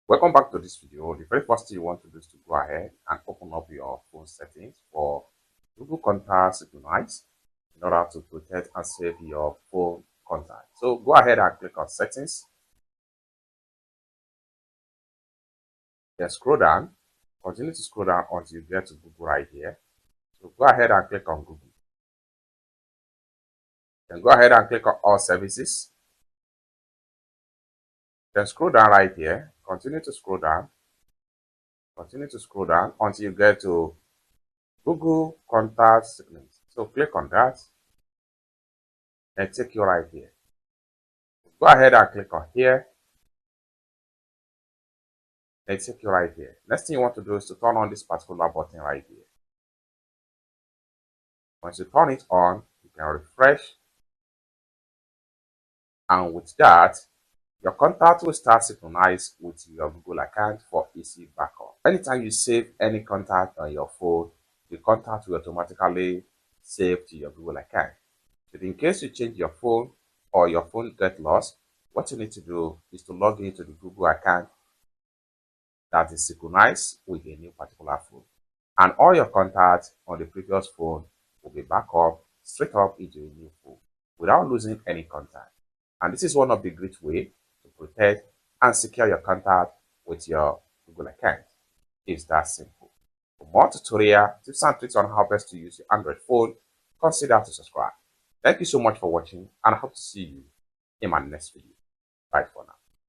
Welcome back to this video. The very first thing you want to do is to go ahead and open up your phone settings for Google Contacts Synchronize in order to protect and save your phone contact. So go ahead and click on settings. Then scroll down. Continue to scroll down until you get to Google right here. So go ahead and click on Google. Then go ahead and click on all services. Then scroll down right here. Continue to scroll down. Continue to scroll down until you get to Google Contact Synchronize. So click on that and take you right here. Go ahead and click on here and take you right here. Next thing you want to do is to turn on this particular button right here. Once you turn it on, you can refresh, and with that, your contact will start synchronized with your Google account for easy backup. Anytime you save any contact on your phone, the contact will automatically save to your Google account. So in case you change your phone or your phone get lost, what you need to do is to log into the Google account that is synchronized with a new particular phone. And all your contacts on the previous phone will be backed up straight up into a new phone without losing any contact. And this is one of the great ways to protect and secure your contact with your Google account. It's that simple. For more tutorial, tips and tricks on how best to use your Android phone, consider to subscribe. Thank you so much for watching, and I hope to see you in my next video. Bye for now.